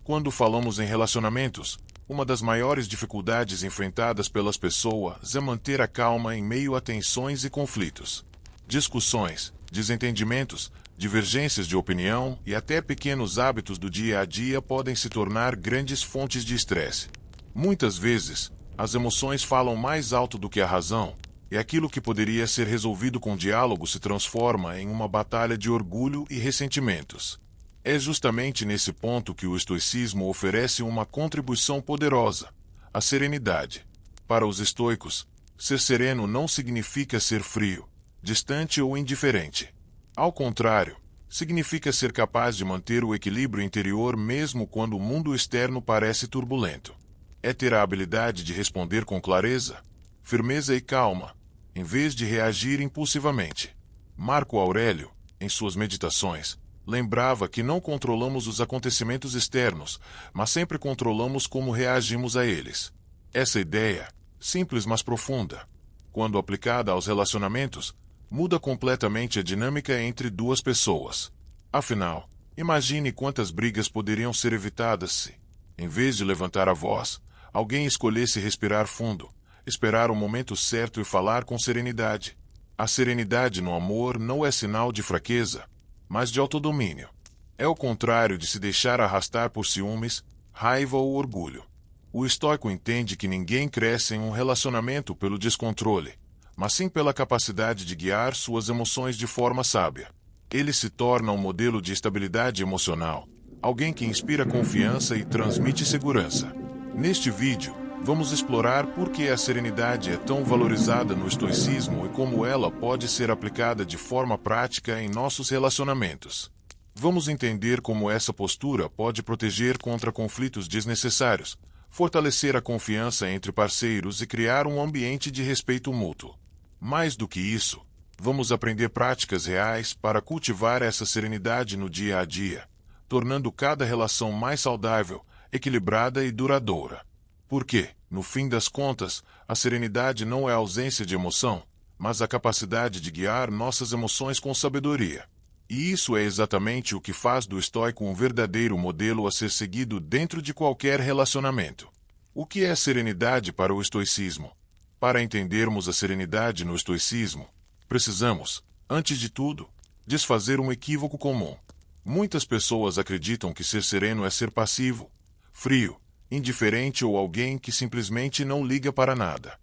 Quando falamos em relacionamentos, uma das maiores dificuldades enfrentadas pelas pessoas é manter a calma em meio a tensões e conflitos. Discussões, desentendimentos, divergências de opinião e até pequenos hábitos do dia a dia podem se tornar grandes fontes de estresse. Muitas vezes, as emoções falam mais alto do que a razão, e aquilo que poderia ser resolvido com diálogo se transforma em uma batalha de orgulho e ressentimentos. É justamente nesse ponto que o estoicismo oferece uma contribuição poderosa: a serenidade. Para os estoicos, ser sereno não significa ser frio, distante ou indiferente. Ao contrário, significa ser capaz de manter o equilíbrio interior mesmo quando o mundo externo parece turbulento. É ter a habilidade de responder com clareza, firmeza e calma, em vez de reagir impulsivamente. Marco Aurélio, em suas meditações, lembrava que não controlamos os acontecimentos externos, mas sempre controlamos como reagimos a eles. Essa ideia, simples mas profunda, quando aplicada aos relacionamentos, muda completamente a dinâmica entre duas pessoas. Afinal, imagine quantas brigas poderiam ser evitadas se, em vez de levantar a voz, alguém escolhesse respirar fundo, esperar o momento certo e falar com serenidade. A serenidade no amor não é sinal de fraqueza, mas de autodomínio. É o contrário de se deixar arrastar por ciúmes, raiva ou orgulho. O estoico entende que ninguém cresce em um relacionamento pelo descontrole, mas sim pela capacidade de guiar suas emoções de forma sábia. Ele se torna um modelo de estabilidade emocional, alguém que inspira confiança e transmite segurança. Neste vídeo, vamos explorar por que a serenidade é tão valorizada no estoicismo e como ela pode ser aplicada de forma prática em nossos relacionamentos. Vamos entender como essa postura pode proteger contra conflitos desnecessários, fortalecer a confiança entre parceiros e criar um ambiente de respeito mútuo. Mais do que isso, vamos aprender práticas reais para cultivar essa serenidade no dia a dia, tornando cada relação mais saudável, equilibrada e duradoura. Porque, no fim das contas, a serenidade não é a ausência de emoção, mas a capacidade de guiar nossas emoções com sabedoria. E isso é exatamente o que faz do estoico um verdadeiro modelo a ser seguido dentro de qualquer relacionamento. O que é serenidade para o estoicismo? Para entendermos a serenidade no estoicismo, precisamos, antes de tudo, desfazer um equívoco comum. Muitas pessoas acreditam que ser sereno é ser passivo, frio, indiferente ou alguém que simplesmente não liga para nada.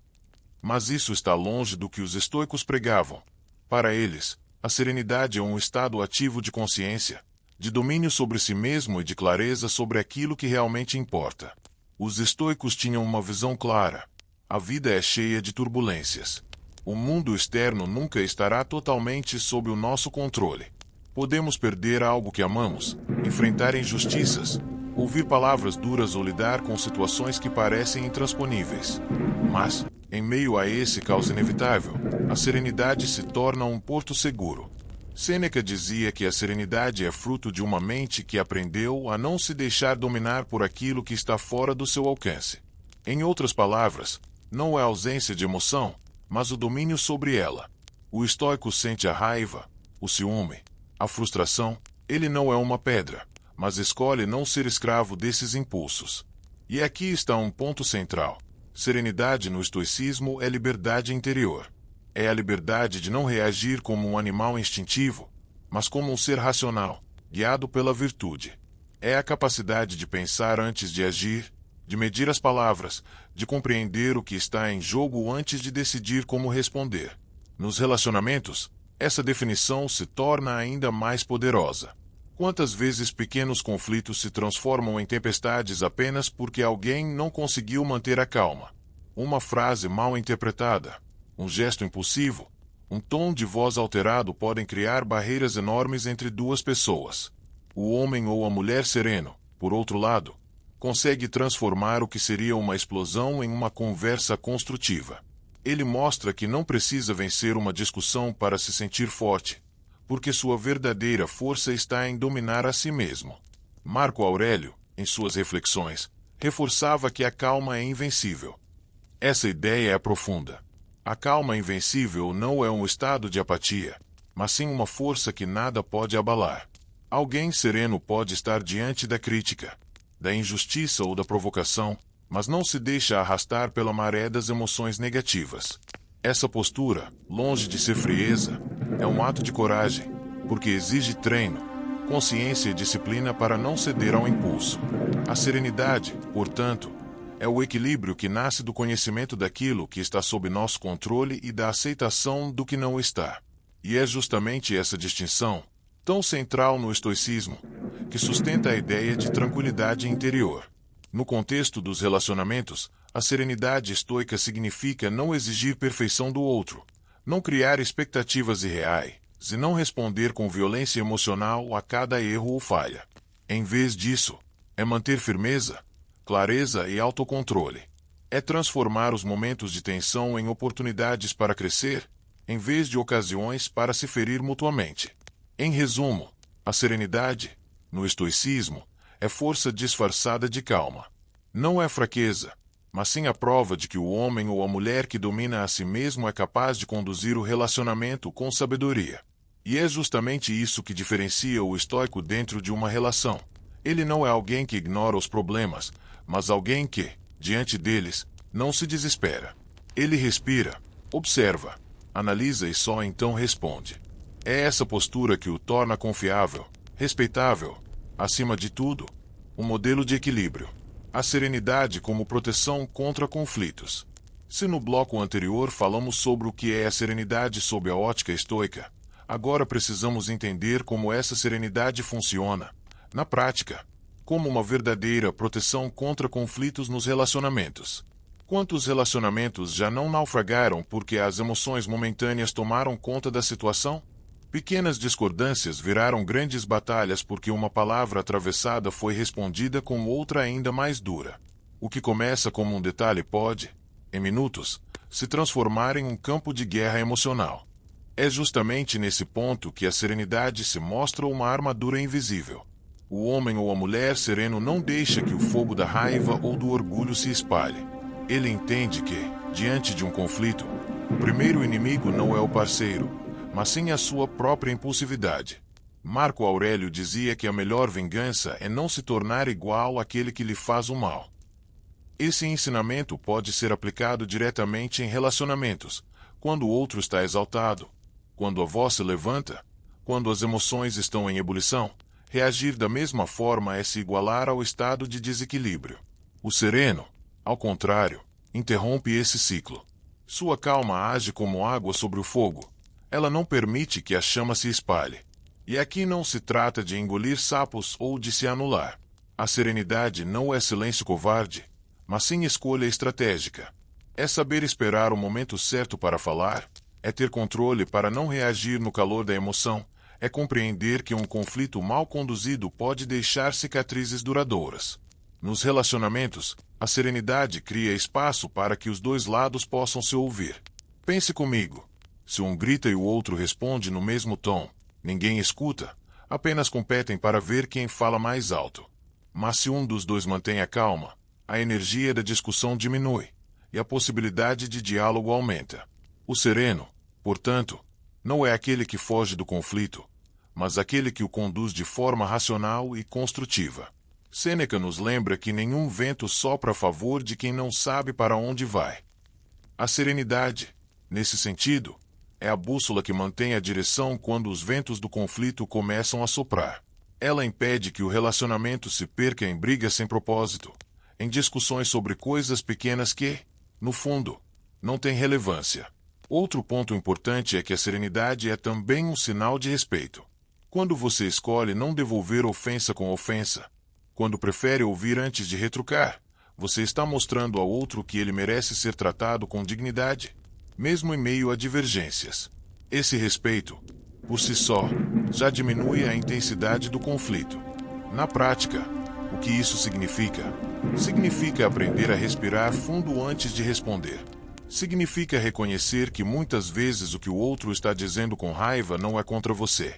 Mas isso está longe do que os estoicos pregavam. Para eles, a serenidade é um estado ativo de consciência, de domínio sobre si mesmo e de clareza sobre aquilo que realmente importa. Os estoicos tinham uma visão clara. A vida é cheia de turbulências. O mundo externo nunca estará totalmente sob o nosso controle. Podemos perder algo que amamos, enfrentar injustiças, ouvir palavras duras ou lidar com situações que parecem intransponíveis. Mas, em meio a esse caos inevitável, a serenidade se torna um porto seguro. Sêneca dizia que a serenidade é fruto de uma mente que aprendeu a não se deixar dominar por aquilo que está fora do seu alcance. Em outras palavras, não é a ausência de emoção, mas o domínio sobre ela. O estoico sente a raiva, o ciúme, a frustração. Ele não é uma pedra, mas escolhe não ser escravo desses impulsos. E aqui está um ponto central. Serenidade no estoicismo é liberdade interior. É a liberdade de não reagir como um animal instintivo, mas como um ser racional, guiado pela virtude. É a capacidade de pensar antes de agir, de medir as palavras, de compreender o que está em jogo antes de decidir como responder. Nos relacionamentos, essa definição se torna ainda mais poderosa. Quantas vezes pequenos conflitos se transformam em tempestades apenas porque alguém não conseguiu manter a calma? Uma frase mal interpretada, um gesto impulsivo, um tom de voz alterado podem criar barreiras enormes entre duas pessoas. O homem ou a mulher sereno, por outro lado, consegue transformar o que seria uma explosão em uma conversa construtiva. Ele mostra que não precisa vencer uma discussão para se sentir forte, porque sua verdadeira força está em dominar a si mesmo. Marco Aurélio, em suas reflexões, reforçava que a calma é invencível. Essa ideia é profunda. A calma invencível não é um estado de apatia, mas sim uma força que nada pode abalar. Alguém sereno pode estar diante da crítica, da injustiça ou da provocação, mas não se deixa arrastar pela maré das emoções negativas. Essa postura, longe de ser frieza, é um ato de coragem, porque exige treino, consciência e disciplina para não ceder ao impulso. A serenidade, portanto, é o equilíbrio que nasce do conhecimento daquilo que está sob nosso controle e da aceitação do que não está. E é justamente essa distinção, tão central no estoicismo, que sustenta a ideia de tranquilidade interior. No contexto dos relacionamentos, a serenidade estoica significa não exigir perfeição do outro, não criar expectativas irreais e não responder com violência emocional a cada erro ou falha. Em vez disso, é manter firmeza, clareza e autocontrole. É transformar os momentos de tensão em oportunidades para crescer, em vez de ocasiões para se ferir mutuamente. Em resumo, a serenidade, no estoicismo, é força disfarçada de calma. Não é fraqueza, mas sim a prova de que o homem ou a mulher que domina a si mesmo é capaz de conduzir o relacionamento com sabedoria. E é justamente isso que diferencia o estoico dentro de uma relação. Ele não é alguém que ignora os problemas, mas alguém que, diante deles, não se desespera. Ele respira, observa, analisa e só então responde. É essa postura que o torna confiável, respeitável, acima de tudo, um modelo de equilíbrio. A serenidade como proteção contra conflitos. Se no bloco anterior falamos sobre o que é a serenidade sob a ótica estoica, agora precisamos entender como essa serenidade funciona, na prática, como uma verdadeira proteção contra conflitos nos relacionamentos. Quantos relacionamentos já não naufragaram porque as emoções momentâneas tomaram conta da situação? Pequenas discordâncias viraram grandes batalhas porque uma palavra atravessada foi respondida com outra ainda mais dura. O que começa como um detalhe pode, em minutos, se transformar em um campo de guerra emocional. É justamente nesse ponto que a serenidade se mostra uma armadura invisível. O homem ou a mulher sereno não deixa que o fogo da raiva ou do orgulho se espalhe. Ele entende que, diante de um conflito, o primeiro inimigo não é o parceiro, mas sim a sua própria impulsividade. Marco Aurélio dizia que a melhor vingança é não se tornar igual àquele que lhe faz o mal. Esse ensinamento pode ser aplicado diretamente em relacionamentos, quando o outro está exaltado, quando a voz se levanta, quando as emoções estão em ebulição. Reagir da mesma forma é se igualar ao estado de desequilíbrio. O sereno, ao contrário, interrompe esse ciclo. Sua calma age como água sobre o fogo. Ela não permite que a chama se espalhe. E aqui não se trata de engolir sapos ou de se anular. A serenidade não é silêncio covarde, mas sim escolha estratégica. É saber esperar o momento certo para falar, é ter controle para não reagir no calor da emoção, é compreender que um conflito mal conduzido pode deixar cicatrizes duradouras. Nos relacionamentos, a serenidade cria espaço para que os dois lados possam se ouvir. Pense comigo. Se um grita e o outro responde no mesmo tom, ninguém escuta, apenas competem para ver quem fala mais alto. Mas se um dos dois mantém a calma, a energia da discussão diminui, e a possibilidade de diálogo aumenta. O sereno, portanto, não é aquele que foge do conflito, mas aquele que o conduz de forma racional e construtiva. Sêneca nos lembra que nenhum vento sopra a favor de quem não sabe para onde vai. A serenidade, nesse sentido, é a bússola que mantém a direção quando os ventos do conflito começam a soprar. Ela impede que o relacionamento se perca em brigas sem propósito, em discussões sobre coisas pequenas que, no fundo, não têm relevância. Outro ponto importante é que a serenidade é também um sinal de respeito. Quando você escolhe não devolver ofensa com ofensa, quando prefere ouvir antes de retrucar, você está mostrando ao outro que ele merece ser tratado com dignidade, mesmo em meio a divergências. Esse respeito, por si só, já diminui a intensidade do conflito. Na prática, o que isso significa? Significa aprender a respirar fundo antes de responder. Significa reconhecer que muitas vezes o que o outro está dizendo com raiva não é contra você,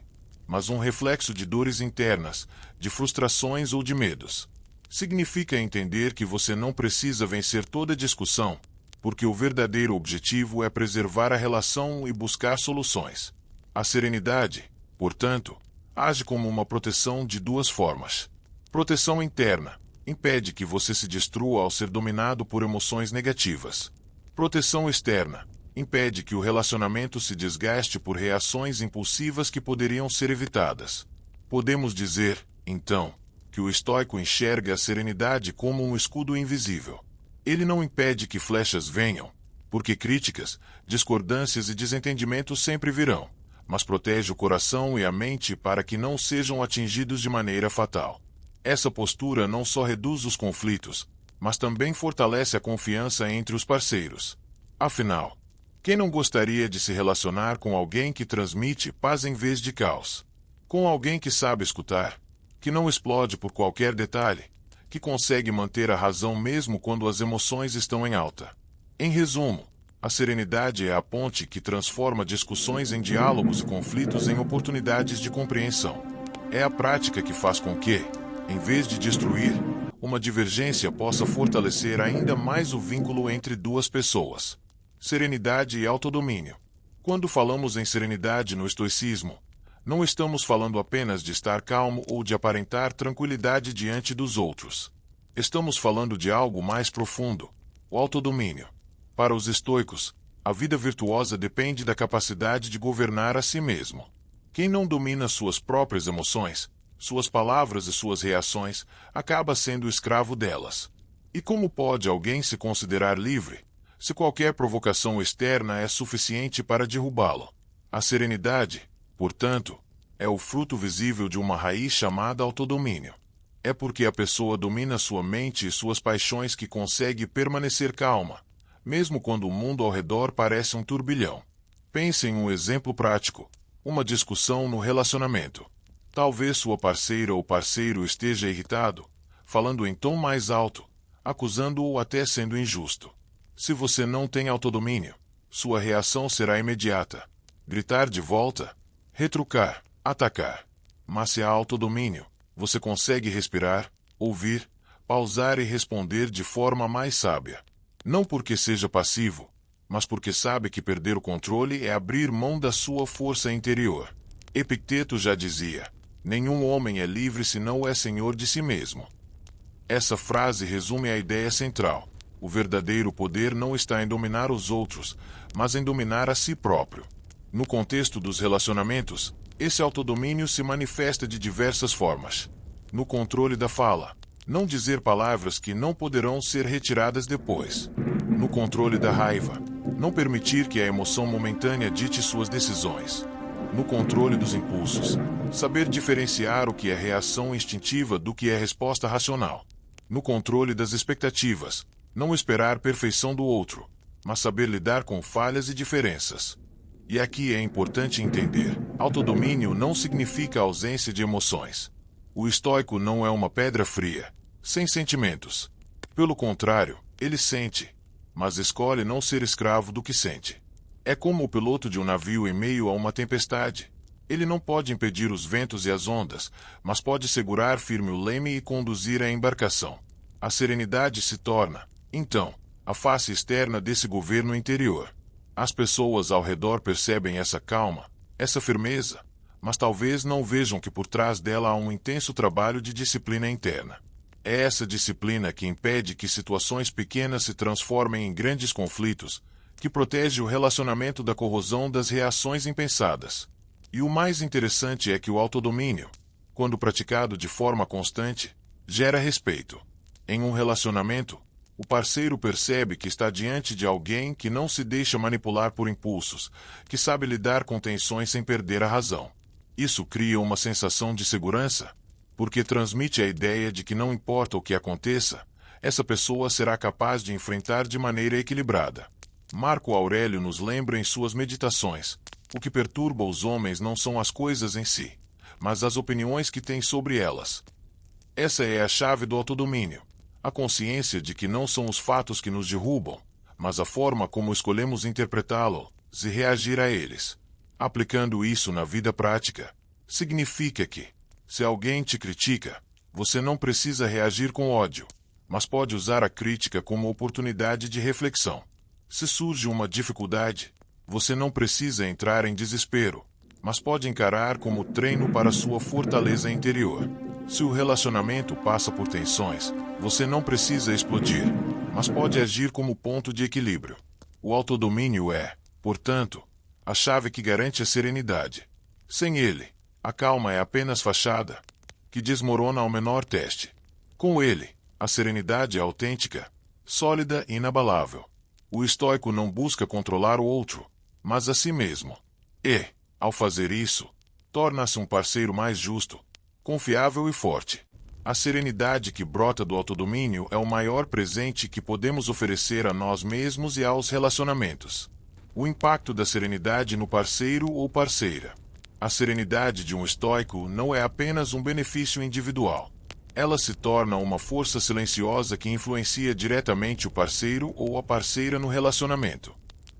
mas um reflexo de dores internas, de frustrações ou de medos. Significa entender que você não precisa vencer toda discussão, porque o verdadeiro objetivo é preservar a relação e buscar soluções. A serenidade, portanto, age como uma proteção de duas formas. Proteção interna, impede que você se destrua ao ser dominado por emoções negativas. Proteção externa impede que o relacionamento se desgaste por reações impulsivas que poderiam ser evitadas. Podemos dizer, então, que o estoico enxerga a serenidade como um escudo invisível. Ele não impede que flechas venham, porque críticas, discordâncias e desentendimentos sempre virão, mas protege o coração e a mente para que não sejam atingidos de maneira fatal. Essa postura não só reduz os conflitos, mas também fortalece a confiança entre os parceiros. Afinal, quem não gostaria de se relacionar com alguém que transmite paz em vez de caos? Com alguém que sabe escutar, que não explode por qualquer detalhe, que consegue manter a razão mesmo quando as emoções estão em alta. Em resumo, a serenidade é a ponte que transforma discussões em diálogos e conflitos em oportunidades de compreensão. É a prática que faz com que, em vez de destruir, uma divergência possa fortalecer ainda mais o vínculo entre duas pessoas. Serenidade e autodomínio. Quando falamos em serenidade no estoicismo, não estamos falando apenas de estar calmo ou de aparentar tranquilidade diante dos outros. Estamos falando de algo mais profundo, o autodomínio. Para os estoicos, a vida virtuosa depende da capacidade de governar a si mesmo. Quem não domina suas próprias emoções, suas palavras e suas reações, acaba sendo escravo delas. E como pode alguém se considerar livre, se qualquer provocação externa é suficiente para derrubá-lo? A serenidade, portanto, é o fruto visível de uma raiz chamada autodomínio. É porque a pessoa domina sua mente e suas paixões que consegue permanecer calma, mesmo quando o mundo ao redor parece um turbilhão. Pense em um exemplo prático, uma discussão no relacionamento. Talvez sua parceira ou parceiro esteja irritado, falando em tom mais alto, acusando-o até sendo injusto. Se você não tem autodomínio, sua reação será imediata. Gritar de volta, retrucar, atacar. Mas se há autodomínio, você consegue respirar, ouvir, pausar e responder de forma mais sábia. Não porque seja passivo, mas porque sabe que perder o controle é abrir mão da sua força interior. Epicteto já dizia: nenhum homem é livre se não é senhor de si mesmo. Essa frase resume a ideia central. O verdadeiro poder não está em dominar os outros, mas em dominar a si próprio. No contexto dos relacionamentos, esse autodomínio se manifesta de diversas formas. No controle da fala, não dizer palavras que não poderão ser retiradas depois. No controle da raiva, não permitir que a emoção momentânea dite suas decisões. No controle dos impulsos, saber diferenciar o que é reação instintiva do que é resposta racional. No controle das expectativas, não esperar perfeição do outro, mas saber lidar com falhas e diferenças. E aqui é importante entender: autodomínio não significa ausência de emoções. O estoico não é uma pedra fria, sem sentimentos. Pelo contrário, ele sente, mas escolhe não ser escravo do que sente. É como o piloto de um navio em meio a uma tempestade. Ele não pode impedir os ventos e as ondas, mas pode segurar firme o leme e conduzir a embarcação. A serenidade se torna, então, a face externa desse governo interior. As pessoas ao redor percebem essa calma, essa firmeza, mas talvez não vejam que por trás dela há um intenso trabalho de disciplina interna. É essa disciplina que impede que situações pequenas se transformem em grandes conflitos, que protege o relacionamento da corrosão das reações impensadas. E o mais interessante é que o autodomínio, quando praticado de forma constante, gera respeito. Em um relacionamento, o parceiro percebe que está diante de alguém que não se deixa manipular por impulsos, que sabe lidar com tensões sem perder a razão. Isso cria uma sensação de segurança, porque transmite a ideia de que não importa o que aconteça, essa pessoa será capaz de enfrentar de maneira equilibrada. Marco Aurélio nos lembra em suas meditações: o que perturba os homens não são as coisas em si, mas as opiniões que têm sobre elas. Essa é a chave do autodomínio. A consciência de que não são os fatos que nos derrubam, mas a forma como escolhemos interpretá-los e reagir a eles. Aplicando isso na vida prática, significa que, se alguém te critica, você não precisa reagir com ódio, mas pode usar a crítica como oportunidade de reflexão. Se surge uma dificuldade, você não precisa entrar em desespero, mas pode encarar como treino para sua fortaleza interior. Se o relacionamento passa por tensões, você não precisa explodir, mas pode agir como ponto de equilíbrio. O autodomínio é, portanto, a chave que garante a serenidade. Sem ele, a calma é apenas fachada, que desmorona ao menor teste. Com ele, a serenidade é autêntica, sólida e inabalável. O estoico não busca controlar o outro, mas a si mesmo. E, ao fazer isso, torna-se um parceiro mais justo, confiável e forte. A serenidade que brota do autodomínio é o maior presente que podemos oferecer a nós mesmos e aos relacionamentos. O impacto da serenidade no parceiro ou parceira. A serenidade de um estoico não é apenas um benefício individual. Ela se torna uma força silenciosa que influencia diretamente o parceiro ou a parceira no relacionamento.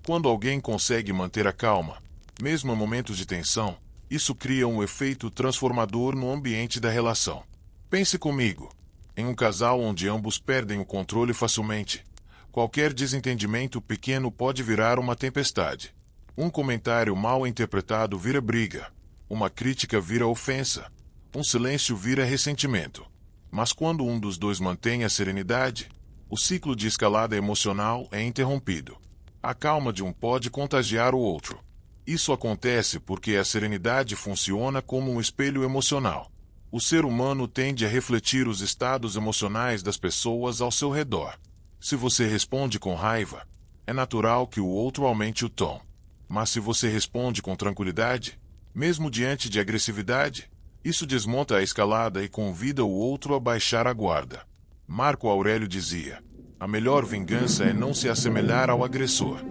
Quando alguém consegue manter a calma, mesmo em momentos de tensão, isso cria um efeito transformador no ambiente da relação. Pense comigo, em um casal onde ambos perdem o controle facilmente, qualquer desentendimento pequeno pode virar uma tempestade. Um comentário mal interpretado vira briga, uma crítica vira ofensa, um silêncio vira ressentimento. Mas quando um dos dois mantém a serenidade, o ciclo de escalada emocional é interrompido. A calma de um pode contagiar o outro. Isso acontece porque a serenidade funciona como um espelho emocional. O ser humano tende a refletir os estados emocionais das pessoas ao seu redor. Se você responde com raiva, é natural que o outro aumente o tom. Mas se você responde com tranquilidade, mesmo diante de agressividade, isso desmonta a escalada e convida o outro a baixar a guarda. Marco Aurélio dizia: a melhor vingança é não se assemelhar ao agressor.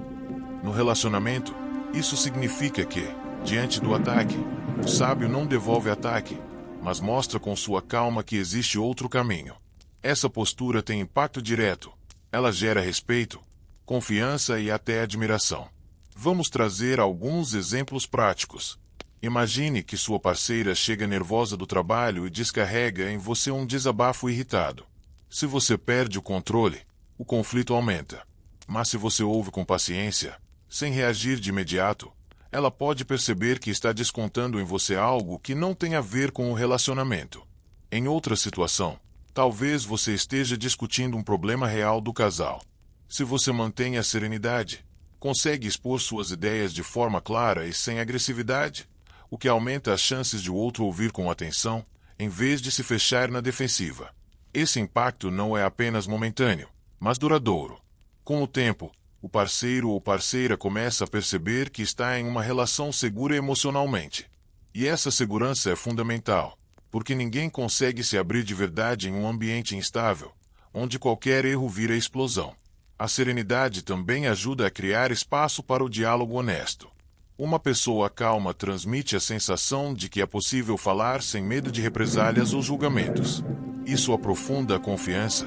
No relacionamento, isso significa que, diante do ataque, o sábio não devolve ataque, mas mostra com sua calma que existe outro caminho. Essa postura tem impacto direto. Ela gera respeito, confiança e até admiração. Vamos trazer alguns exemplos práticos. Imagine que sua parceira chega nervosa do trabalho e descarrega em você um desabafo irritado. Se você perde o controle, o conflito aumenta. Mas se você ouve com paciência, sem reagir de imediato, ela pode perceber que está descontando em você algo que não tem a ver com o relacionamento. Em outra situação, talvez você esteja discutindo um problema real do casal. Se você mantém a serenidade, consegue expor suas ideias de forma clara e sem agressividade, o que aumenta as chances de o outro ouvir com atenção, em vez de se fechar na defensiva. Esse impacto não é apenas momentâneo, mas duradouro. Com o tempo, o parceiro ou parceira começa a perceber que está em uma relação segura emocionalmente. E essa segurança é fundamental, porque ninguém consegue se abrir de verdade em um ambiente instável, onde qualquer erro vira explosão. A serenidade também ajuda a criar espaço para o diálogo honesto. Uma pessoa calma transmite a sensação de que é possível falar sem medo de represálias ou julgamentos. Isso aprofunda a confiança,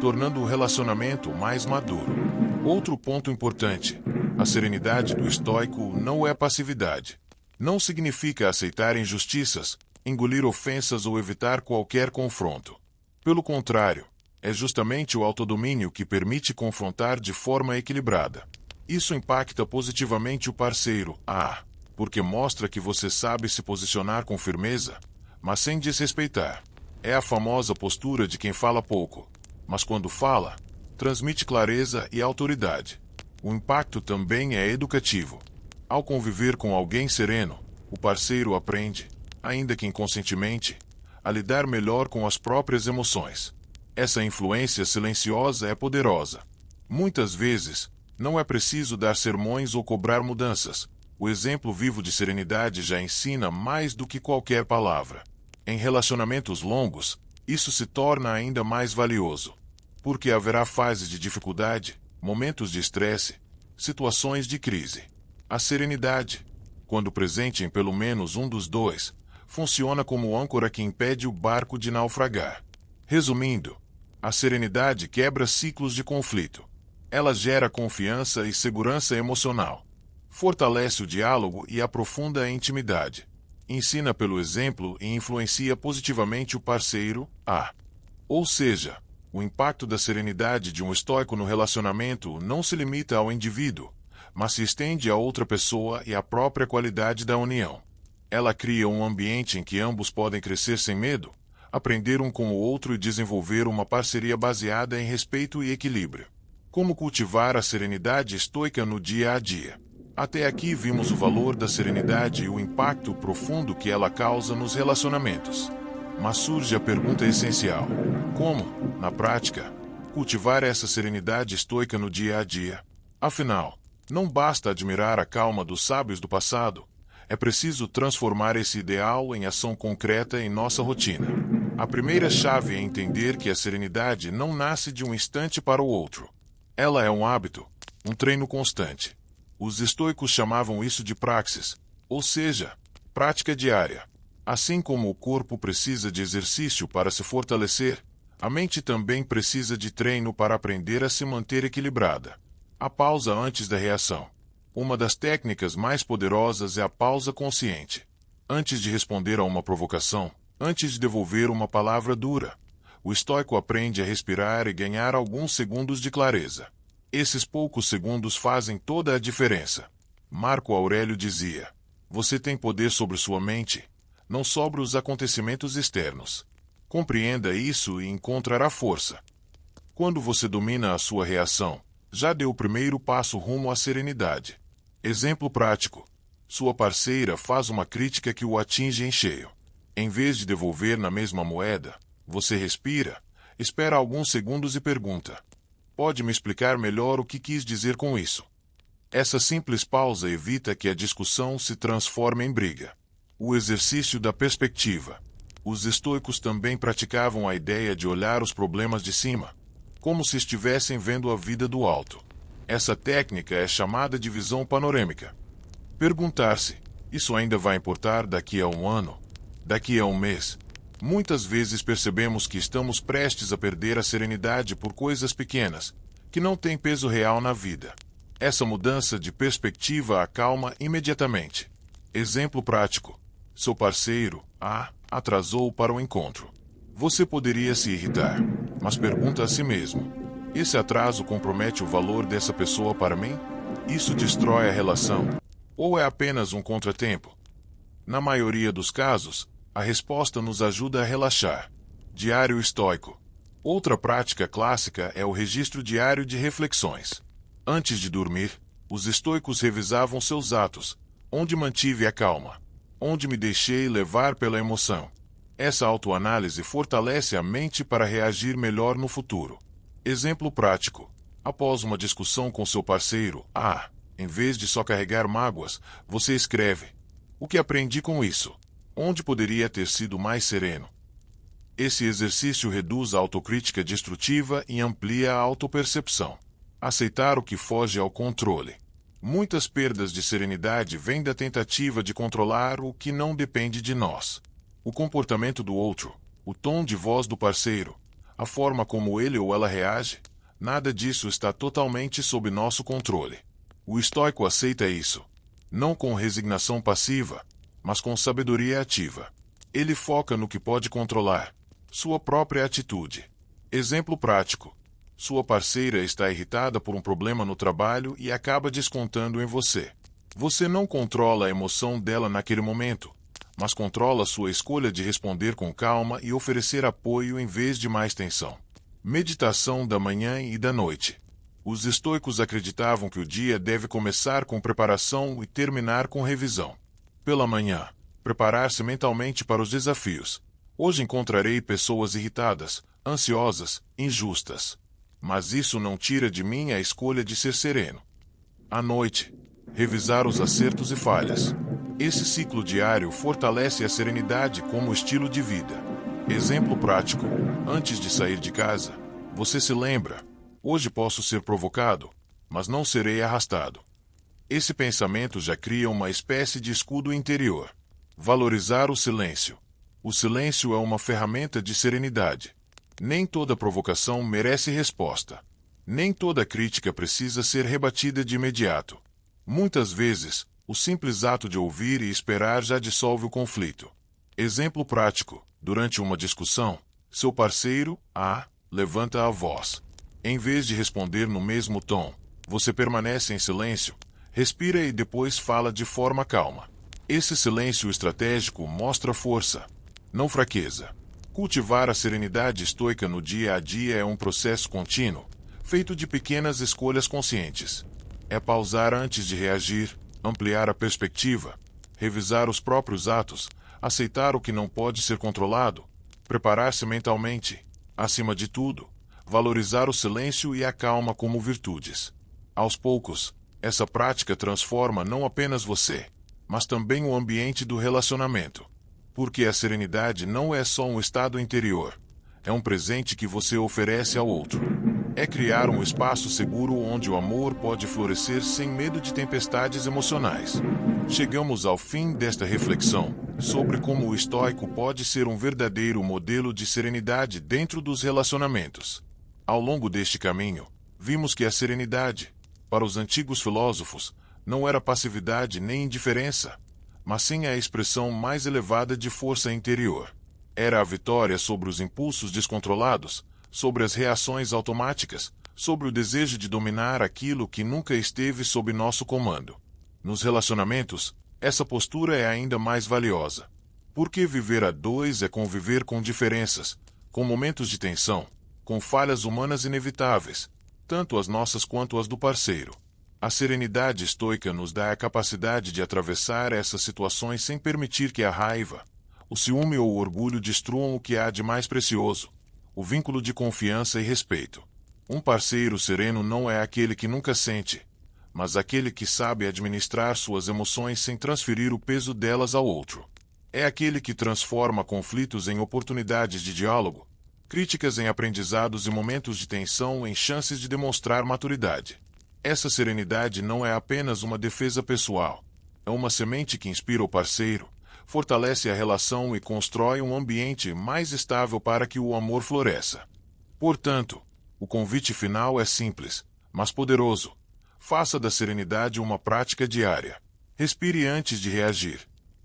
tornando o relacionamento mais maduro. Outro ponto importante: a serenidade do estoico não é passividade. Não significa aceitar injustiças, engolir ofensas ou evitar qualquer confronto. Pelo contrário, é justamente o autodomínio que permite confrontar de forma equilibrada. Isso impacta positivamente o parceiro, porque mostra que você sabe se posicionar com firmeza, mas sem desrespeitar. É a famosa postura de quem fala pouco, mas quando fala, transmite clareza e autoridade. O impacto também é educativo. Ao conviver com alguém sereno, o parceiro aprende, ainda que inconscientemente, a lidar melhor com as próprias emoções. Essa influência silenciosa é poderosa. Muitas vezes, não é preciso dar sermões ou cobrar mudanças. O exemplo vivo de serenidade já ensina mais do que qualquer palavra. Em relacionamentos longos, isso se torna ainda mais valioso, porque haverá fases de dificuldade, momentos de estresse, situações de crise. A serenidade, quando presente em pelo menos um dos dois, funciona como âncora que impede o barco de naufragar. Resumindo, a serenidade quebra ciclos de conflito. Ela gera confiança e segurança emocional, fortalece o diálogo e aprofunda a intimidade, ensina pelo exemplo e influencia positivamente o parceiro, Ou seja, o impacto da serenidade de um estoico no relacionamento não se limita ao indivíduo, mas se estende a outra pessoa e à própria qualidade da união. Ela cria um ambiente em que ambos podem crescer sem medo, aprender um com o outro e desenvolver uma parceria baseada em respeito e equilíbrio. Como cultivar a serenidade estoica no dia a dia. Até aqui vimos o valor da serenidade e o impacto profundo que ela causa nos relacionamentos. Mas surge a pergunta essencial: como, na prática, cultivar essa serenidade estoica no dia a dia? Afinal, não basta admirar a calma dos sábios do passado, é preciso transformar esse ideal em ação concreta em nossa rotina. A primeira chave é entender que a serenidade não nasce de um instante para o outro. Ela é um hábito, um treino constante. Os estoicos chamavam isso de praxis, ou seja, prática diária. Assim como o corpo precisa de exercício para se fortalecer, a mente também precisa de treino para aprender a se manter equilibrada. A pausa antes da reação. Uma das técnicas mais poderosas é a pausa consciente. Antes de responder a uma provocação, antes de devolver uma palavra dura, o estoico aprende a respirar e ganhar alguns segundos de clareza. Esses poucos segundos fazem toda a diferença. Marco Aurélio dizia: você tem poder sobre sua mente, não sobre os acontecimentos externos. Compreenda isso e encontrará força. Quando você domina a sua reação, já deu o primeiro passo rumo à serenidade. Exemplo prático. Sua parceira faz uma crítica que o atinge em cheio. Em vez de devolver na mesma moeda, você respira, espera alguns segundos e pergunta: pode me explicar melhor o que quis dizer com isso? Essa simples pausa evita que a discussão se transforme em briga. O exercício da perspectiva. Os estoicos também praticavam a ideia de olhar os problemas de cima, como se estivessem vendo a vida do alto. Essa técnica é chamada de visão panorâmica. Perguntar-se: isso ainda vai importar daqui a um ano? Daqui a um mês? Muitas vezes percebemos que estamos prestes a perder a serenidade por coisas pequenas, que não têm peso real na vida. Essa mudança de perspectiva acalma imediatamente. Exemplo prático. Seu parceiro, atrasou para o encontro. Você poderia se irritar, mas pergunta a si mesmo: esse atraso compromete o valor dessa pessoa para mim? Isso destrói a relação? Ou é apenas um contratempo? Na maioria dos casos, a resposta nos ajuda a relaxar. Diário estoico. Outra prática clássica é o registro diário de reflexões. Antes de dormir, os estoicos revisavam seus atos, onde mantive a calma, onde me deixei levar pela emoção. Essa autoanálise fortalece a mente para reagir melhor no futuro. Exemplo prático. Após uma discussão com seu parceiro, em vez de só carregar mágoas, você escreve: o que aprendi com isso? Onde poderia ter sido mais sereno? Esse exercício reduz a autocrítica destrutiva e amplia a autopercepção. Aceitar o que foge ao controle. Muitas perdas de serenidade vêm da tentativa de controlar o que não depende de nós. O comportamento do outro, o tom de voz do parceiro, a forma como ele ou ela reage, nada disso está totalmente sob nosso controle. O estoico aceita isso, não com resignação passiva, mas com sabedoria ativa. Ele foca no que pode controlar, sua própria atitude. Exemplo prático. Sua parceira está irritada por um problema no trabalho e acaba descontando em você. Você não controla a emoção dela naquele momento, mas controla sua escolha de responder com calma e oferecer apoio em vez de mais tensão. Meditação da manhã e da noite. Os estoicos acreditavam que o dia deve começar com preparação e terminar com revisão. Pela manhã, preparar-se mentalmente para os desafios. Hoje encontrarei pessoas irritadas, ansiosas, injustas. Mas isso não tira de mim a escolha de ser sereno. À noite, revisar os acertos e falhas. Esse ciclo diário fortalece a serenidade como estilo de vida. Exemplo prático. Antes de sair de casa, você se lembra: hoje posso ser provocado, mas não serei arrastado. Esse pensamento já cria uma espécie de escudo interior. Valorizar o silêncio. O silêncio é uma ferramenta de serenidade. Nem toda provocação merece resposta. Nem toda crítica precisa ser rebatida de imediato. Muitas vezes, o simples ato de ouvir e esperar já dissolve o conflito. Exemplo prático. Durante uma discussão, seu parceiro, levanta a voz. Em vez de responder no mesmo tom, você permanece em silêncio, respira e depois fala de forma calma. Esse silêncio estratégico mostra força, não fraqueza. Cultivar a serenidade estoica no dia a dia é um processo contínuo, feito de pequenas escolhas conscientes. É pausar antes de reagir, ampliar a perspectiva, revisar os próprios atos, aceitar o que não pode ser controlado, preparar-se mentalmente, acima de tudo, valorizar o silêncio e a calma como virtudes. Aos poucos, essa prática transforma não apenas você, mas também o ambiente do relacionamento. Porque a serenidade não é só um estado interior, é um presente que você oferece ao outro. É criar um espaço seguro onde o amor pode florescer sem medo de tempestades emocionais. Chegamos ao fim desta reflexão sobre como o estoico pode ser um verdadeiro modelo de serenidade dentro dos relacionamentos. Ao longo deste caminho, vimos que a serenidade, para os antigos filósofos, não era passividade nem indiferença, mas sim a expressão mais elevada de força interior. Era a vitória sobre os impulsos descontrolados, sobre as reações automáticas, sobre o desejo de dominar aquilo que nunca esteve sob nosso comando. Nos relacionamentos, essa postura é ainda mais valiosa. Porque viver a dois é conviver com diferenças, com momentos de tensão, com falhas humanas inevitáveis, tanto as nossas quanto as do parceiro. A serenidade estoica nos dá a capacidade de atravessar essas situações sem permitir que a raiva, o ciúme ou o orgulho destruam o que há de mais precioso, o vínculo de confiança e respeito. Um parceiro sereno não é aquele que nunca sente, mas aquele que sabe administrar suas emoções sem transferir o peso delas ao outro. É aquele que transforma conflitos em oportunidades de diálogo, críticas em aprendizados e momentos de tensão em chances de demonstrar maturidade. Essa serenidade não é apenas uma defesa pessoal, é uma semente que inspira o parceiro, fortalece a relação e constrói um ambiente mais estável para que o amor floresça. Portanto, o convite final é simples, mas poderoso. Faça da serenidade uma prática diária. Respire antes de reagir.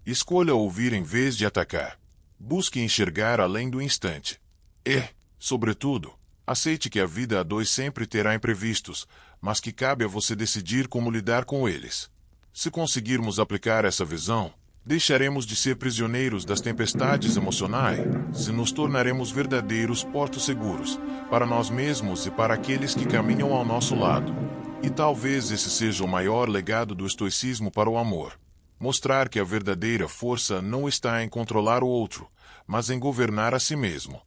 Escolha ouvir em vez de atacar. Busque enxergar além do instante. E, sobretudo, aceite que a vida a dois sempre terá imprevistos, mas que cabe a você decidir como lidar com eles. Se conseguirmos aplicar essa visão, deixaremos de ser prisioneiros das tempestades emocionais e nos tornaremos verdadeiros portos seguros, para nós mesmos e para aqueles que caminham ao nosso lado. E talvez esse seja o maior legado do estoicismo para o amor. Mostrar que a verdadeira força não está em controlar o outro, mas em governar a si mesmo.